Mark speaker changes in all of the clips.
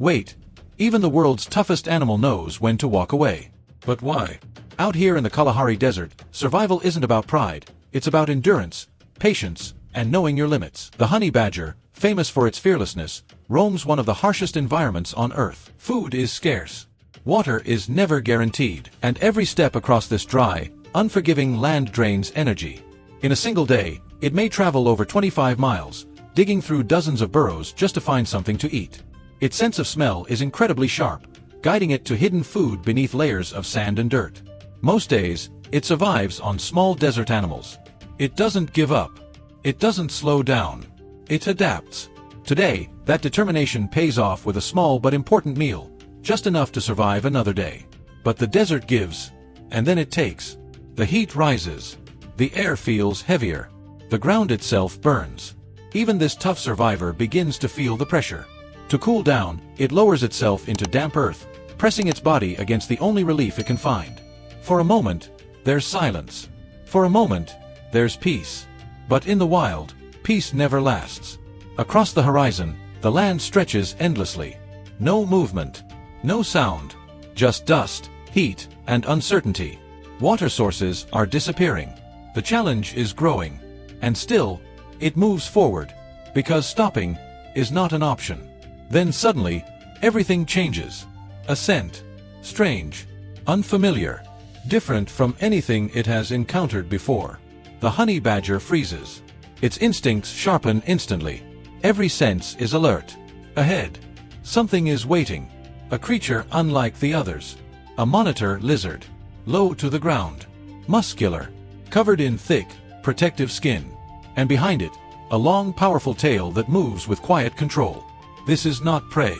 Speaker 1: Wait. Even the world's toughest animal knows when to walk away. But why? Out here in the Kalahari Desert, survival isn't about pride, it's about endurance, patience, and knowing your limits. The honey badger, famous for its fearlessness, roams one of the harshest environments on Earth. Food is scarce. Water is never guaranteed, and every step across this dry, unforgiving land drains energy. In a single day, it may travel over 25 miles, digging through dozens of burrows just to find something to eat. Its sense of smell is incredibly sharp, guiding it to hidden food beneath layers of sand and dirt. Most days, it survives on small desert animals. It doesn't give up. It doesn't slow down. It adapts. Today, that determination pays off with a small but important meal, just enough to survive another day. But the desert gives, and then it takes. The heat rises. The air feels heavier. The ground itself burns. Even this tough survivor begins to feel the pressure. To cool down, it lowers itself into damp earth, pressing its body against the only relief it can find. For a moment, there's silence. For a moment, there's peace. But in the wild, peace never lasts. Across the horizon, the land stretches endlessly. No movement. No sound. Just dust, heat, and uncertainty. Water sources are disappearing. The challenge is growing. And still, it moves forward. Because stopping is not an option. Then suddenly, everything changes. A scent. Strange. Unfamiliar. Different from anything it has encountered before. The honey badger freezes. Its instincts sharpen instantly. Every sense is alert. Ahead. Something is waiting. A creature unlike the others. A monitor lizard. Low to the ground. Muscular. Covered in thick, protective skin. And behind it, a long, powerful tail that moves with quiet control. This is not prey.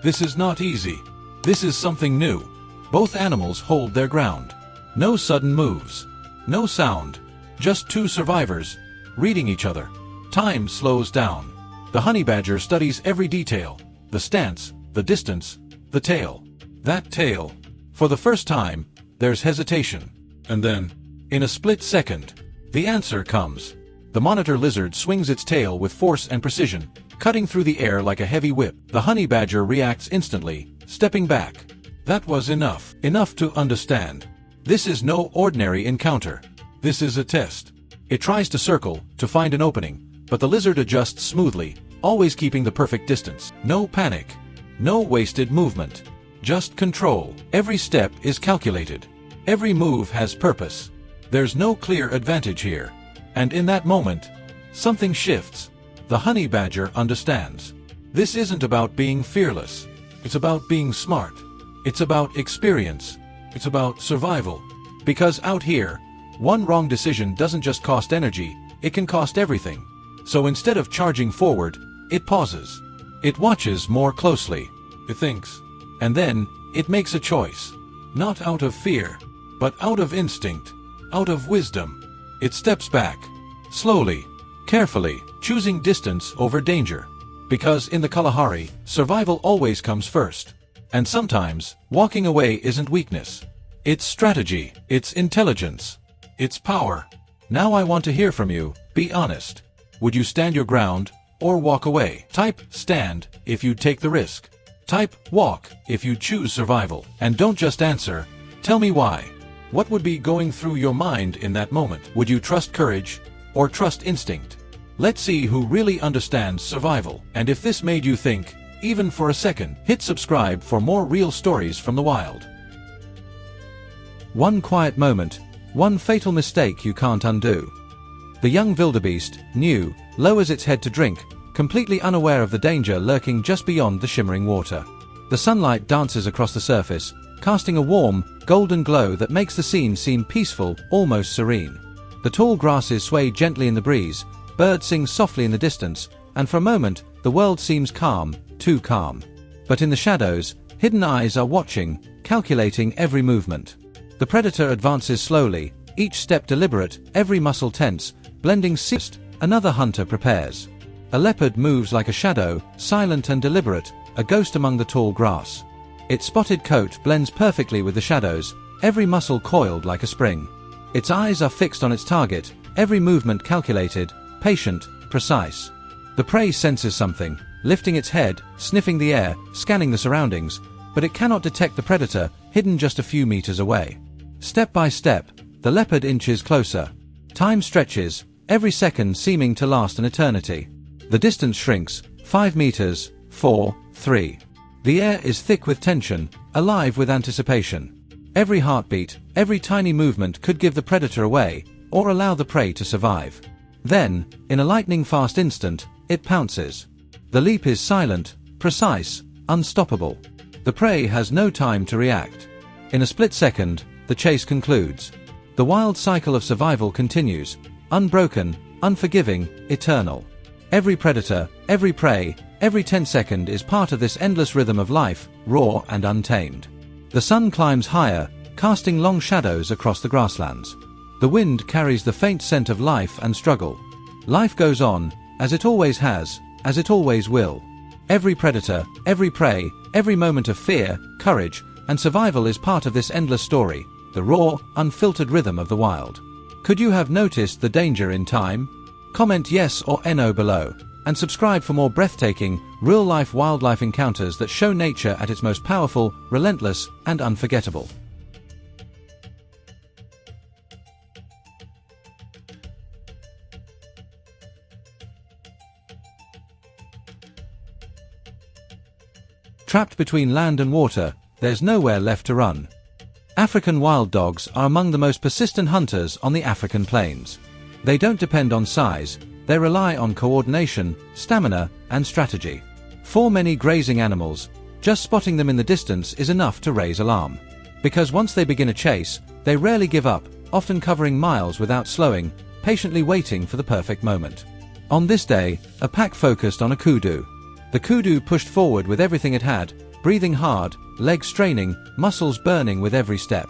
Speaker 1: This is not easy. This is something new. Both animals hold their ground. No sudden moves. No sound. Just two survivors, reading each other. Time slows down. The honey badger studies every detail. The stance, the distance, the tail. That tail. For the first time, there's hesitation. And then, in a split second, the answer comes. The monitor lizard swings its tail with force and precision, cutting through the air like a heavy whip. The honey badger reacts instantly, stepping back. That was enough. Enough to understand. This is no ordinary encounter. This is a test. It tries to circle, to find an opening, but the lizard adjusts smoothly, always keeping the perfect distance. No panic. No wasted movement. Just control. Every step is calculated. Every move has purpose. There's no clear advantage here. And in that moment, something shifts. The honey badger understands. This isn't about being fearless. It's about being smart. It's about experience. It's about survival. Because out here, one wrong decision doesn't just cost energy, it can cost everything. So instead of charging forward, it pauses. It watches more closely. It thinks. And then, it makes a choice. Not out of fear, but out of instinct. Out of wisdom. It steps back. Slowly. Carefully. Choosing distance over danger. Because in the Kalahari, survival always comes first. And sometimes, walking away isn't weakness. It's strategy. It's intelligence. It's power. Now I want to hear from you. Be honest. Would you stand your ground, or walk away? Type stand if you take the risk. Type walk if you choose survival. And don't just answer. Tell me why. What would be going through your mind in that moment? Would you trust courage, or trust instinct? Let's see who really understands survival. And if this made you think, even for a second, hit subscribe for more real stories from the wild. One quiet moment, one fatal mistake you can't undo. The young wildebeest, new, lowers its head to drink, completely unaware of the danger lurking just beyond the shimmering water. The sunlight dances across the surface, casting a warm, golden glow that makes the scene seem peaceful, almost serene. The tall grasses sway gently in the breeze, birds sing softly in the distance, and for a moment, the world seems calm, too calm. But in the shadows, hidden eyes are watching, calculating every movement. The predator advances slowly, each step deliberate, every muscle tense, blending seamlessly. Another hunter prepares. A leopard moves like a shadow, silent and deliberate, a ghost among the tall grass. Its spotted coat blends perfectly with the shadows, every muscle coiled like a spring. Its eyes are fixed on its target, every movement calculated, patient, precise. The prey senses something, lifting its head, sniffing the air, scanning the surroundings, but it cannot detect the predator, hidden just a few meters away. Step by step, the leopard inches closer. Time stretches, every second seeming to last an eternity. The distance shrinks, 5 meters, 4, 3. The air is thick with tension, alive with anticipation. Every heartbeat, every tiny movement could give the predator away, or allow the prey to survive. Then, in a lightning-fast instant, it pounces. The leap is silent, precise, unstoppable. The prey has no time to react. In a split second, the chase concludes. The wild cycle of survival continues, unbroken, unforgiving, eternal. Every predator, every prey, every 10-second is part of this endless rhythm of life, raw and untamed. The sun climbs higher, casting long shadows across the grasslands. The wind carries the faint scent of life and struggle. Life goes on, as it always has, as it always will. Every predator, every prey, every moment of fear, courage, and survival is part of this endless story, the raw, unfiltered rhythm of the wild. Could you have noticed the danger in time? Comment yes or no below, and subscribe for more breathtaking, real-life wildlife encounters that show nature at its most powerful, relentless, and unforgettable. Trapped between land and water, there's nowhere left to run. African wild dogs are among the most persistent hunters on the African plains. They don't depend on size, they rely on coordination, stamina, and strategy. For many grazing animals, just spotting them in the distance is enough to raise alarm. Because once they begin a chase, they rarely give up, often covering miles without slowing, patiently waiting for the perfect moment. On this day, a pack focused on a kudu. The kudu pushed forward with everything it had, breathing hard, legs straining, muscles burning with every step.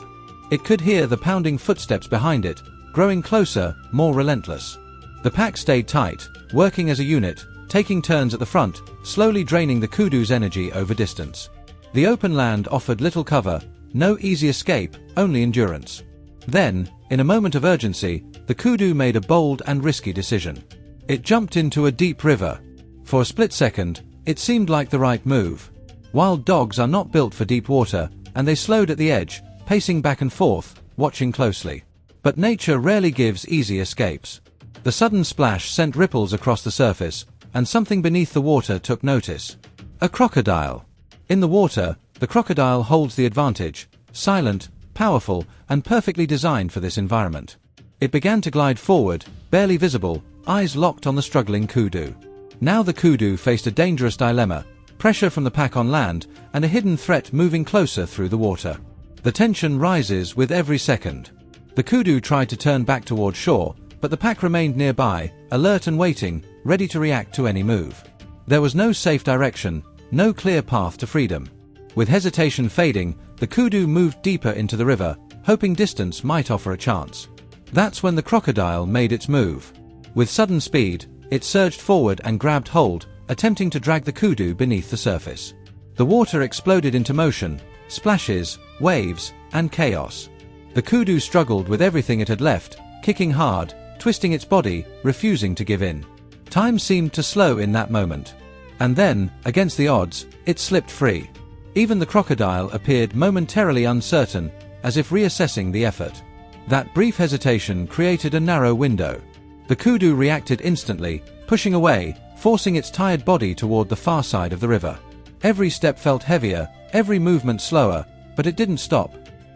Speaker 1: It could hear the pounding footsteps behind it, growing closer, more relentless. The pack stayed tight, working as a unit, taking turns at the front, slowly draining the kudu's energy over distance. The open land offered little cover, no easy escape, only endurance. Then, in a moment of urgency, the kudu made a bold and risky decision. It jumped into a deep river. For a split second, it seemed like the right move. Wild dogs are not built for deep water, and they slowed at the edge, pacing back and forth, watching closely. But nature rarely gives easy escapes. The sudden splash sent ripples across the surface, and something beneath the water took notice. A crocodile. In the water, the crocodile holds the advantage, silent, powerful, and perfectly designed for this environment. It began to glide forward, barely visible, eyes locked on the struggling kudu. Now the kudu faced a dangerous dilemma, pressure from the pack on land, and a hidden threat moving closer through the water. The tension rises with every second. The kudu tried to turn back toward shore, but the pack remained nearby, alert and waiting, ready to react to any move. There was no safe direction, no clear path to freedom. With hesitation fading, the kudu moved deeper into the river, hoping distance might offer a chance. That's when the crocodile made its move. With sudden speed, it surged forward and grabbed hold, attempting to drag the kudu beneath the surface. The water exploded into motion, splashes, waves, and chaos. The kudu struggled with everything it had left, kicking hard, twisting its body, refusing to give in. Time seemed to slow in that moment. And then, against the odds, it slipped free. Even the crocodile appeared momentarily uncertain, as if reassessing the effort. That brief hesitation created a narrow window. The kudu reacted instantly, pushing away, forcing its tired body toward the far side of the river. Every step felt heavier, every movement slower, but it didn't stop.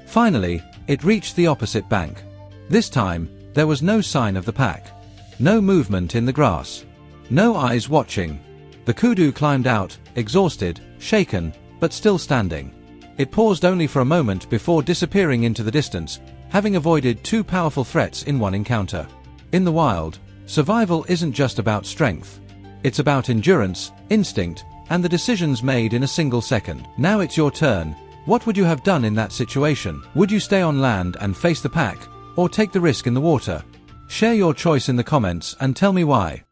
Speaker 1: Finally, it reached the opposite bank. This time, there was no sign of the pack. No movement in the grass. No eyes watching. The kudu climbed out, exhausted, shaken, but still standing. It paused only for a moment before disappearing into the distance, having avoided two powerful threats in one encounter. In the wild, survival isn't just about strength. It's about endurance, instinct, and the decisions made in a single second. Now it's your turn. What would you have done in that situation? Would you stay on land and face the pack, or take the risk in the water? Share your choice in the comments and tell me why.